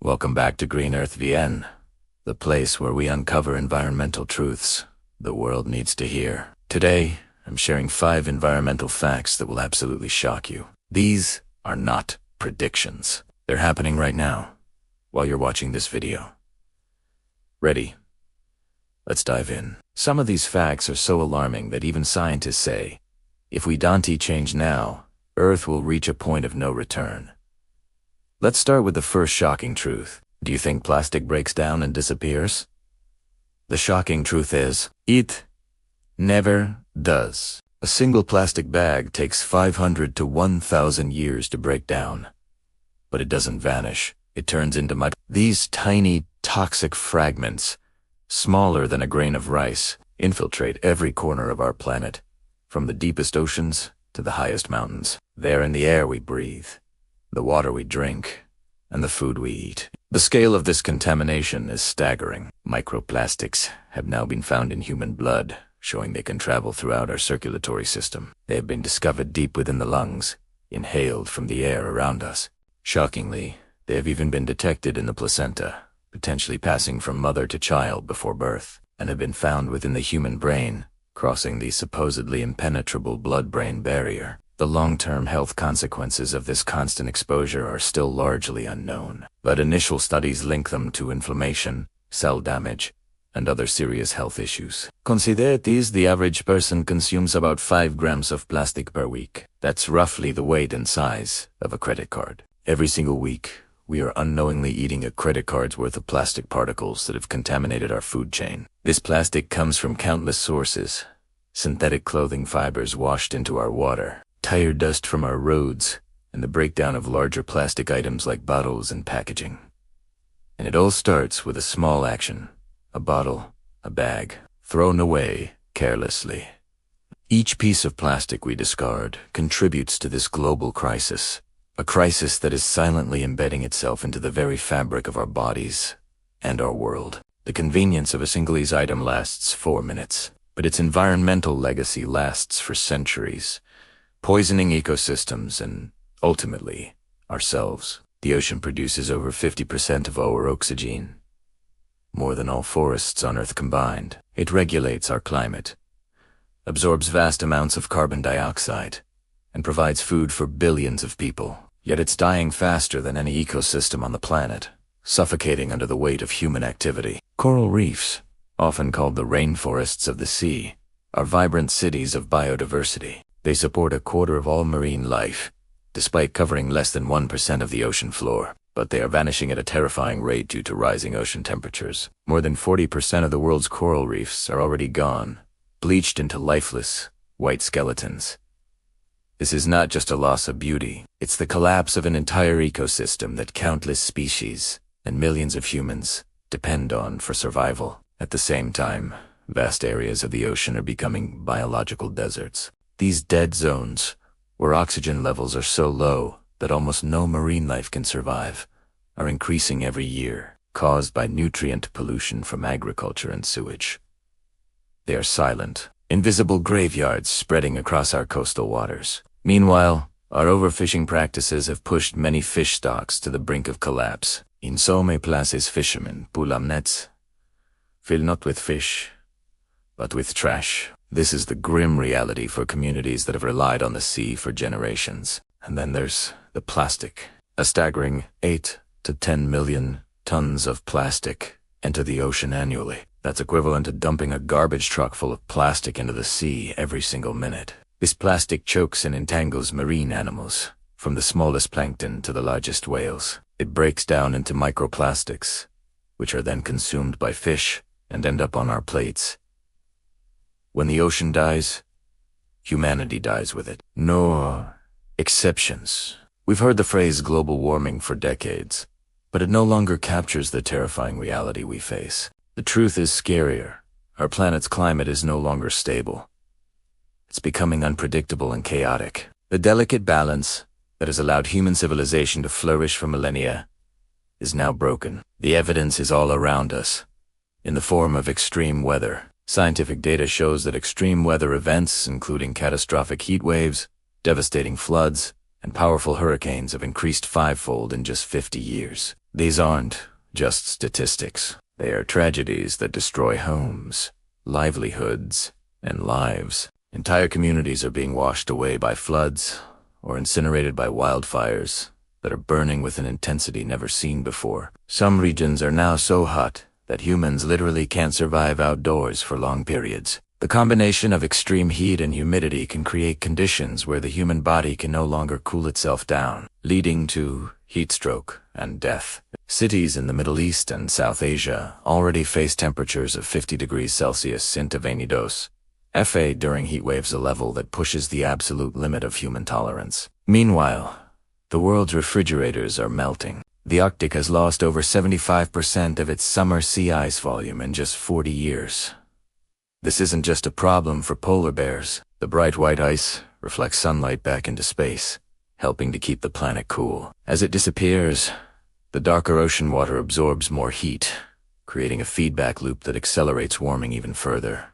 Welcome back to Green Earth VN, the place where we uncover environmental truths the world needs to hear. Today, I'm sharing 5 environmental facts that will absolutely shock you. These are not predictions. They're happening right now, while you're watching this video. Ready? Let's dive in. Some of these facts are so alarming that even scientists say, if we don't change now, Earth will reach a point of no return. Let's start with the first shocking truth. Do you think plastic breaks down and disappears? The shocking truth is, it never does. A single plastic bag takes 500 to 1,000 years to break down. But it doesn't vanish. It turns into mud. These tiny, toxic fragments, smaller than a grain of rice, infiltrate every corner of our planet, from the deepest oceans to the highest mountains. They're in the air we breathe, the water we drink, and the food we eat. The scale of this contamination is staggering. Microplastics have now been found in human blood, showing they can travel throughout our circulatory system. They have been discovered deep within the lungs, inhaled from the air around us. Shockingly, they have even been detected in the placenta, potentially passing from mother to child before birth, and have been found within the human brain, crossing the supposedly impenetrable blood-brain barrier. The long-term health consequences of this constant exposure are still largely unknown, but initial studies link them to inflammation, cell damage, and other serious health issues. Consider this: the average person consumes about 5 grams of plastic per week. That's roughly the weight and size of a credit card. Every single week, we are unknowingly eating a credit card's worth of plastic particles that have contaminated our food chain. This plastic comes from countless sources: synthetic clothing fibers washed into our water, tire dust from our roads, and the breakdown of larger plastic items like bottles and packaging. And it all starts with a small action: a bottle, a bag, thrown away carelessly. Each piece of plastic we discard contributes to this global crisis, a crisis that is silently embedding itself into the very fabric of our bodies and our world. The convenience of a single-use item lasts 4 minutes, but its environmental legacy lasts for centuries, poisoning ecosystems and, ultimately, ourselves. The ocean produces over 50% of our oxygen, more than all forests on Earth combined. It regulates our climate, absorbs vast amounts of carbon dioxide, and provides food for billions of people. Yet it's dying faster than any ecosystem on the planet, suffocating under the weight of human activity. Coral reefs, often called the rainforests of the sea, are vibrant cities of biodiversity. They support a quarter of all marine life, despite covering less than 1% of the ocean floor. But they are vanishing at a terrifying rate due to rising ocean temperatures. More than 40% of the world's coral reefs are already gone, bleached into lifeless, white skeletons. This is not just a loss of beauty, it's the collapse of an entire ecosystem that countless species and millions of humans depend on for survival. At the same time, vast areas of the ocean are becoming biological deserts. These dead zones, where oxygen levels are so low that almost no marine life can survive, are increasing every year, caused by nutrient pollution from agriculture and sewage. They are silent, invisible graveyards spreading across our coastal waters. Meanwhile, our overfishing practices have pushed many fish stocks to the brink of collapse. In some places, fishermen pull up nets, fill not with fish, but with trash. This is the grim reality for communities that have relied on the sea for generations. And then there's the plastic. A staggering 8 to 10 million tons of plastic enter the ocean annually. That's equivalent to dumping a garbage truck full of plastic into the sea every single minute. This plastic chokes and entangles marine animals, from the smallest plankton to the largest whales. It breaks down into microplastics, which are then consumed by fish and end up on our plates. When the ocean dies, humanity dies with it. No exceptions. We've heard the phrase global warming for decades, but it no longer captures the terrifying reality we face. The truth is scarier. Our planet's climate is no longer stable. It's becoming unpredictable and chaotic. The delicate balance that has allowed human civilization to flourish for millennia is now broken. The evidence is all around us, in the form of extreme weather. Scientific data shows that extreme weather events, including catastrophic heat waves, devastating floods, and powerful hurricanes have increased 5-fold in just 50 years. These aren't just statistics. They are tragedies that destroy homes, livelihoods, and lives. Entire communities are being washed away by floods or incinerated by wildfires that are burning with an intensity never seen before. Some regions are now so hot that humans literally can't survive outdoors for long periods. The combination of extreme heat and humidity can create conditions where the human body can no longer cool itself down, leading to heat stroke and death. Cities in the Middle East and South Asia already face temperatures of 50 degrees Celsius into Venidos. FA during heat waves, a level that pushes the absolute limit of human tolerance. Meanwhile, the world's refrigerators are melting. The Arctic has lost over 75% of its summer sea ice volume in just 40 years. This isn't just a problem for polar bears. The bright white ice reflects sunlight back into space, helping to keep the planet cool. As it disappears, the darker ocean water absorbs more heat, creating a feedback loop that accelerates warming even further.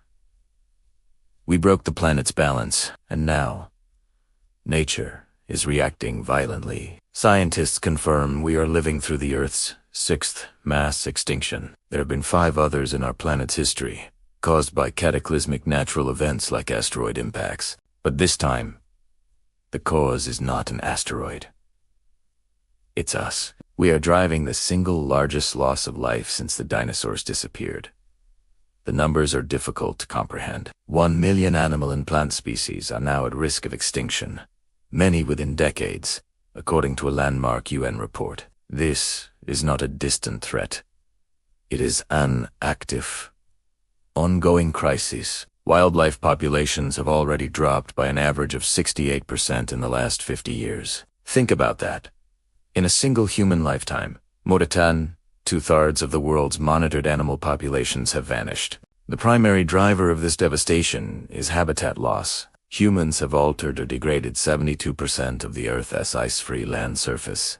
We broke the planet's balance, and now, nature is reacting violently. Scientists confirm we are living through the Earth's 6th mass extinction. There have been 5 others in our planet's history, caused by cataclysmic natural events like asteroid impacts. But this time, the cause is not an asteroid. It's us. We are driving the single largest loss of life since the dinosaurs disappeared. The numbers are difficult to comprehend. 1 million animal and plant species are now at risk of extinction, many within decades, according to a landmark UN report. This is not a distant threat. It is an active, ongoing crisis. Wildlife populations have already dropped by an average of 68% in the last 50 years. Think about that. In a single human lifetime, more than 2/3 of the world's monitored animal populations have vanished. The primary driver of this devastation is habitat loss. Humans have altered or degraded 72% of the Earth's ice-free land surface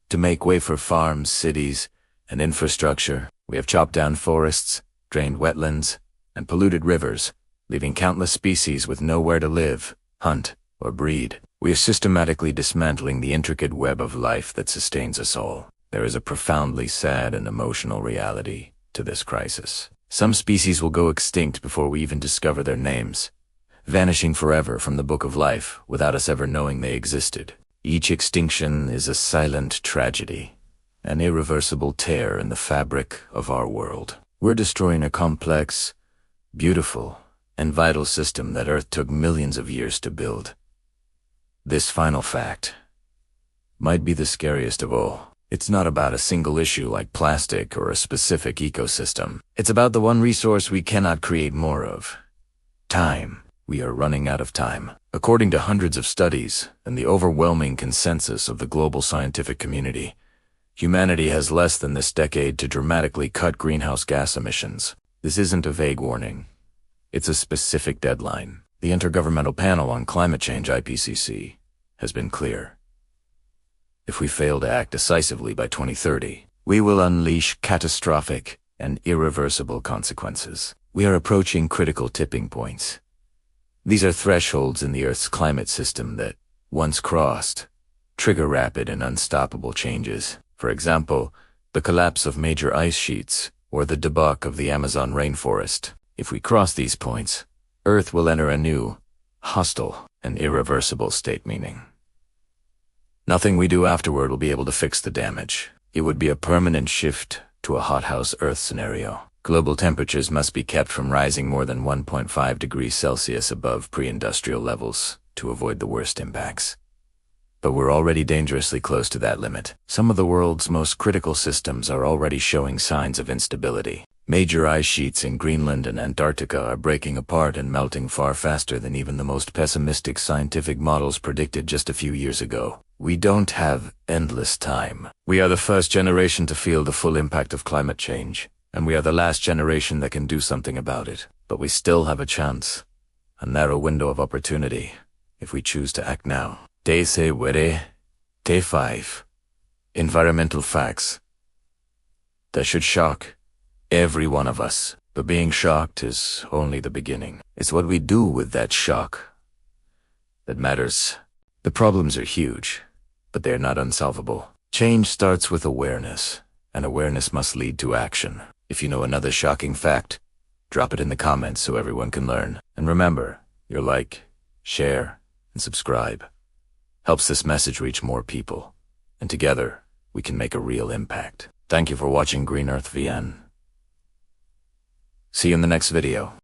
to make way for farms, cities, and infrastructure. We have chopped down forests, drained wetlands, and polluted rivers, leaving countless species with nowhere to live, hunt, or breed. We are systematically dismantling the intricate web of life that sustains us all. There is a profoundly sad and emotional reality to this crisis. Some species will go extinct before we even discover their names, vanishing forever from the book of life without us ever knowing they existed. Each extinction is a silent tragedy, an irreversible tear in the fabric of our world. We're destroying a complex, beautiful, and vital system that Earth took millions of years to build. This final fact might be the scariest of all. It's not about a single issue like plastic or a specific ecosystem. It's about the one resource we cannot create more of: time. We are running out of time. According to hundreds of studies and the overwhelming consensus of the global scientific community, humanity has less than this decade to dramatically cut greenhouse gas emissions. This isn't a vague warning. It's a specific deadline. The Intergovernmental Panel on Climate Change, IPCC, has been clear. If we fail to act decisively by 2030, we will unleash catastrophic and irreversible consequences. We are approaching critical tipping points. These are thresholds in the Earth's climate system that, once crossed, trigger rapid and unstoppable changes. For example, the collapse of major ice sheets or the debauch of the Amazon rainforest. If we cross these points, Earth will enter a new, hostile, and irreversible state, meaning nothing we do afterward will be able to fix the damage. It would be a permanent shift to a hothouse Earth scenario. Global temperatures must be kept from rising more than 1.5 degrees Celsius above pre-industrial levels to avoid the worst impacts. But we're already dangerously close to that limit. Some of the world's most critical systems are already showing signs of instability. Major ice sheets in Greenland and Antarctica are breaking apart and melting far faster than even the most pessimistic scientific models predicted just a few years ago. We don't have endless time. We are the first generation to feel the full impact of climate change, and we are the last generation that can do something about it. But we still have a chance, a narrow window of opportunity, if we choose to act now. Day 5. Environmental facts that should shock every one of us. But being shocked is only the beginning. It's what we do with that shock that matters. The problems are huge, but they are not unsolvable. Change starts with awareness, and awareness must lead to action. If you know another shocking fact, drop it in the comments so everyone can learn. And remember, your like, share, and subscribe helps this message reach more people. And together, we can make a real impact. Thank you for watching Green Earth VN. See you in the next video.